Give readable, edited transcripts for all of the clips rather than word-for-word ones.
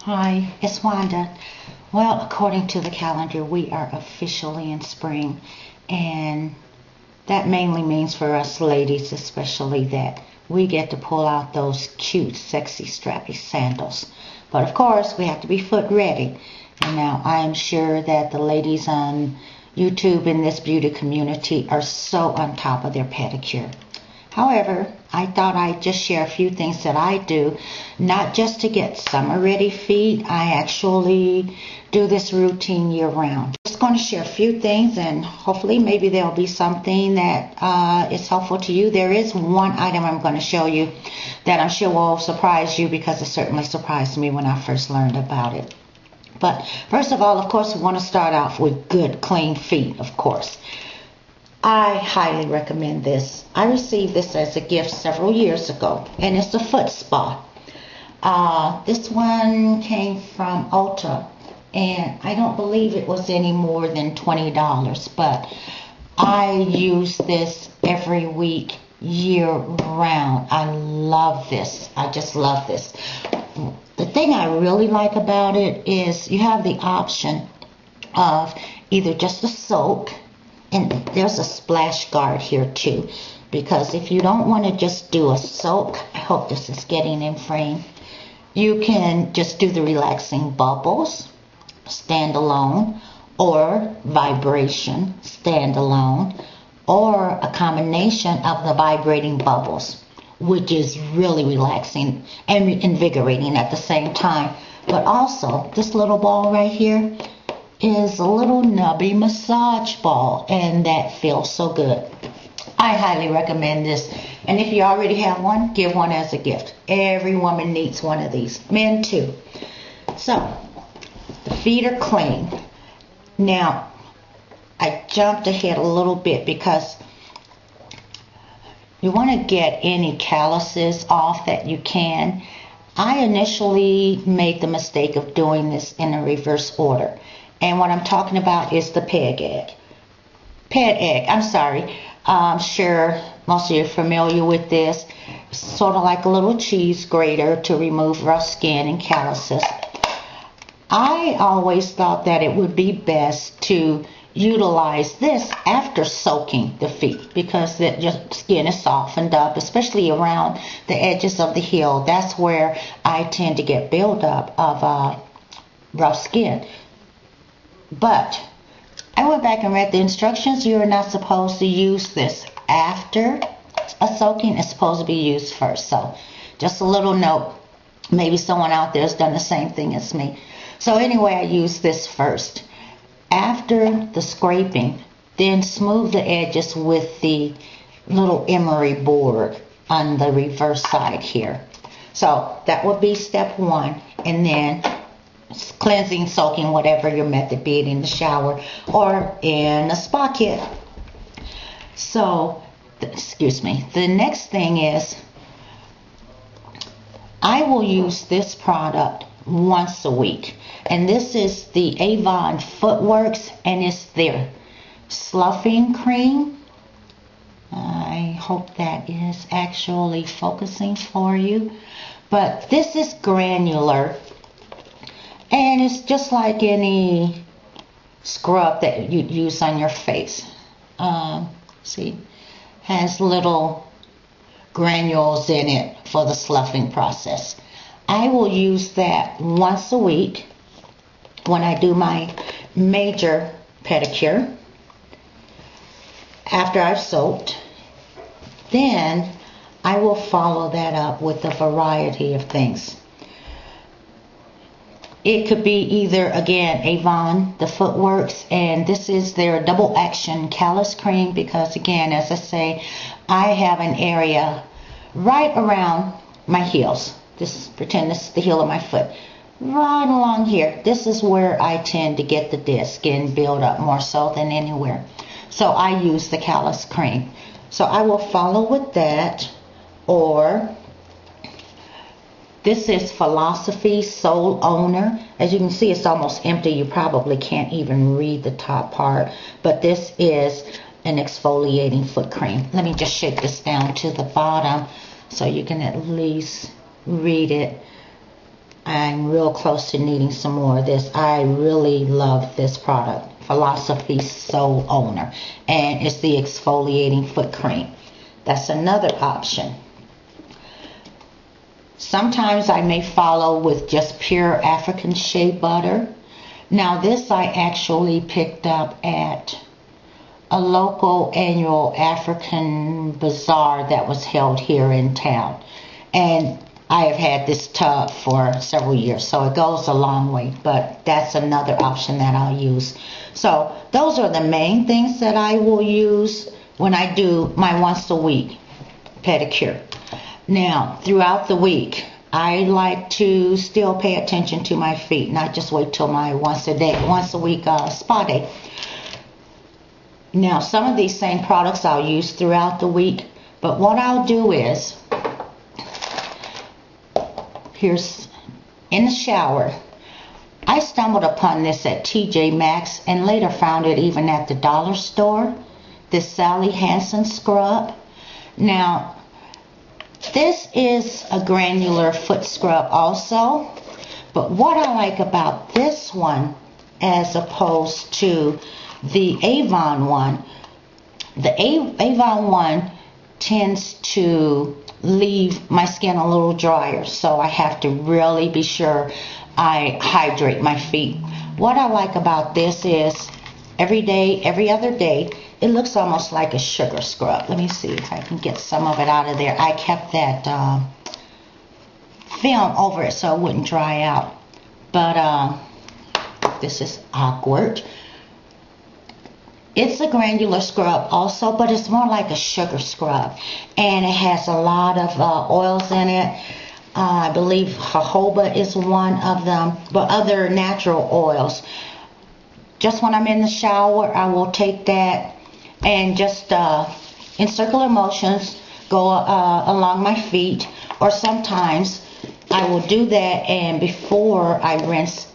Hi, it's Wanda. Well, according to the calendar, we are officially in spring, and that mainly means for us ladies especially that we get to pull out those cute, sexy, strappy sandals. But of course, we have to be foot ready. And now I am sure that the ladies on YouTube in this beauty community are so on top of their pedicure. However, I thought I'd just share a few things that I do, not just to get summer ready feet. I actually do this routine year round. Just going to share a few things, and hopefully maybe there'll be something that is helpful to you. There is one item I'm going to show you that I'm sure will surprise you, because it certainly surprised me when I first learned about it. But first of all, of course, we want to start off with good, clean feet, of course. I highly recommend this. I received this as a gift several years ago, and it's a foot spa. This one came from Ulta, and I don't believe it was any more than $20, but I use this every week, year round. I love this. I just love this. The thing I really like about it is you have the option of either just a soak, and there's a splash guard here too, because if you don't want to just do a soak, I hope this is getting in frame, you can just do the relaxing bubbles, standalone, or vibration, standalone, or a combination of the vibrating bubbles, which is really relaxing and invigorating at the same time. But also, this little ball right here is a little nubby massage ball, and that feels so good. I highly recommend this, and if you already have one, give one as a gift. Every woman needs one of these, men too. So the feet are clean. Now I jumped ahead a little bit because you want to get any calluses off that you can. I initially made the mistake of doing this in a reverse order. And what I'm talking about is the peg egg. I'm sure most of you are familiar with this. It's sort of like a little cheese grater to remove rough skin and calluses. I always thought that it would be best to utilize this after soaking the feet, because your skin is softened up, especially around the edges of the heel. That's where I tend to get buildup of rough skin. But I went back and read the instructions. You're not supposed to use this after a soaking. It's supposed to be used first. So just a little note. Maybe someone out there has done the same thing as me. So anyway, I use this first. After the scraping, then smooth the edges with the little emery board on the reverse side here. So that would be step one. And then cleansing, soaking, whatever your method, be it in the shower or in a spa kit. So, the next thing is I will use this product once a week. And this is the Avon Footworks, and it's their Sloughing cream. I hope that is actually focusing for you. But this is granular. And it's just like any scrub that you'd use on your face. See, has little granules in it for the sloughing process. I will use that once a week when I do my major pedicure, after I've soaked. Then I will follow that up with a variety of things. It could be either, again, Avon, the Footworks, and this is their double action callus cream, because again, as I say, I have an area right around my heels. Pretend this is the heel of my foot. Right along here. This is where I tend to get the dead skin build up more so than anywhere. So I use the callus cream. So I will follow with that, or this is Philosophy Soul Owner. As you can see, it's almost empty. You probably can't even read the top part. But this is an exfoliating foot cream. Let me just shake this down to the bottom so you can at least read it. I'm real close to needing some more of this. I really love this product. Philosophy Soul Owner. And it's the exfoliating foot cream. That's another option. Sometimes I may follow with just pure African shea butter. Now this I actually picked up at a local annual African bazaar that was held here in town. And I have had this tub for several years, so it goes a long way, but that's another option that I'll use. So those are the main things that I will use when I do my once a week pedicure. Now, throughout the week, I like to still pay attention to my feet, not just wait till my once a week spa day. Now, some of these same products I'll use throughout the week, but what I'll do is, here's in the shower. I stumbled upon this at TJ Maxx and later found it even at the dollar store. This Sally Hansen scrub. Now, this is a granular foot scrub also. But what I like about this one as opposed to the Avon one, the Avon one tends to leave my skin a little drier, so I have to really be sure I hydrate my feet. What I like about this is every day, every other day, it looks almost like a sugar scrub. Let me see if I can get some of it out of there. I kept that film over it so it wouldn't dry out. But this is awkward. It's a granular scrub also, but it's more like a sugar scrub. And it has a lot of oils in it. I believe jojoba is one of them, but other natural oils. Just when I'm in the shower, I will take that and just in circular motions go along my feet. Or sometimes I will do that, and before I rinse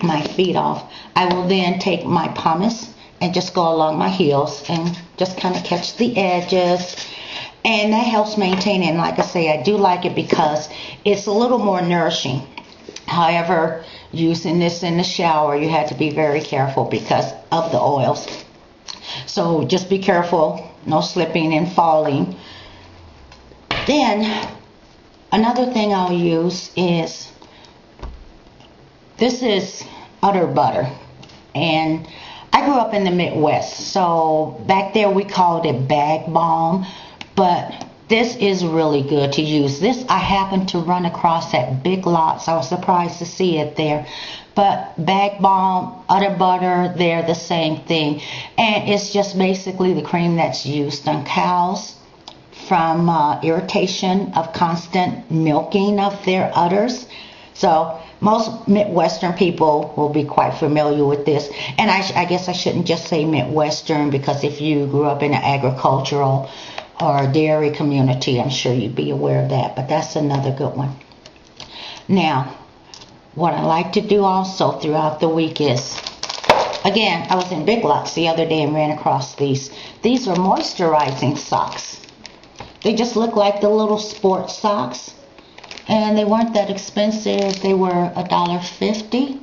my feet off, I will then take my pumice and just go along my heels and just kind of catch the edges. And that helps maintain it. And like I say, I do like it because it's a little more nourishing. However, using this in the shower, you have to be very careful because of the oils. So just be careful, no slipping and falling. Then, another thing I'll use is, this is Udder butter. And I grew up in the Midwest, so back there we called it bag balm, but this is really good to use. This I happened to run across at Big Lots. I was surprised to see it there. But bag balm, Udder butter, they're the same thing. And it's just basically the cream that's used on cows from irritation of constant milking of their udders. So most Midwestern people will be quite familiar with this. And I guess I shouldn't just say Midwestern, because if you grew up in an agricultural or dairy community, I'm sure you'd be aware of that. But that's another good one. Now, what I like to do also throughout the week is, again, I was in Big Lots the other day and ran across these. These are moisturizing socks. They just look like the little sports socks. And they weren't that expensive. They were $1.50.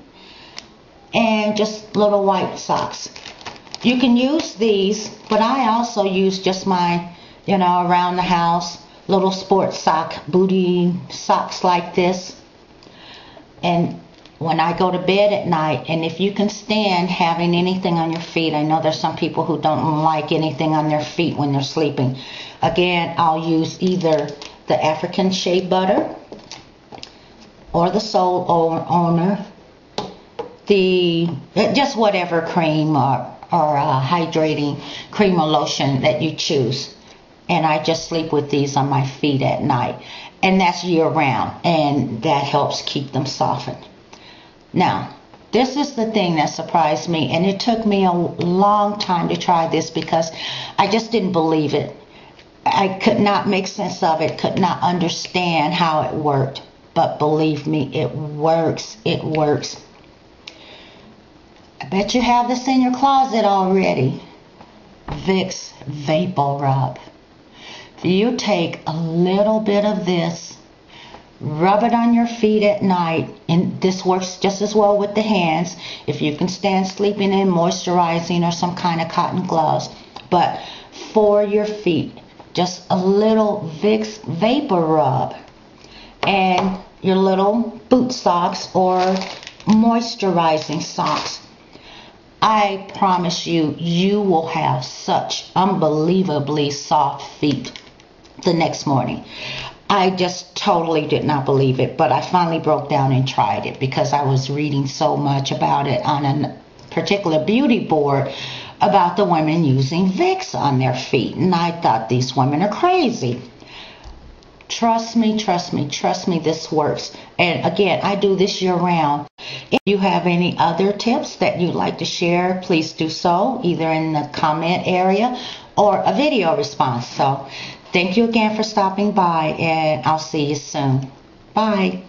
And just little white socks. You can use these, but I also use just my, around the house, little sports sock, booty socks like this. And when I go to bed at night, and if you can stand having anything on your feet, I know there's some people who don't like anything on their feet when they're sleeping. Again, I'll use either the African shea butter or the Soul Owner, just whatever cream or hydrating cream or lotion that you choose. And I just sleep with these on my feet at night. And that's year round. And that helps keep them softened. Now, this is the thing that surprised me. And it took me a long time to try this because I just didn't believe it. I could not make sense of it. Could not understand how it worked. But believe me, it works. It works. I bet you have this in your closet already. Vicks VapoRub. You take a little bit of this, Rub it on your feet at night, and this works just as well with the hands if you can stand sleeping in moisturizing or some kind of cotton gloves. But for your feet, just a little Vicks VapoRub and your little boot socks or moisturizing socks. I promise you, you will have such unbelievably soft feet the next morning. I just totally did not believe it, but I finally broke down and tried it because I was reading so much about it on a particular beauty board about the women using Vicks on their feet, and I thought these women are crazy. Trust me, trust me, trust me, this works. And again, I do this year round. If you have any other tips that you'd like to share, please do so, either in the comment area or a video response. So thank you again for stopping by, and I'll see you soon. Bye.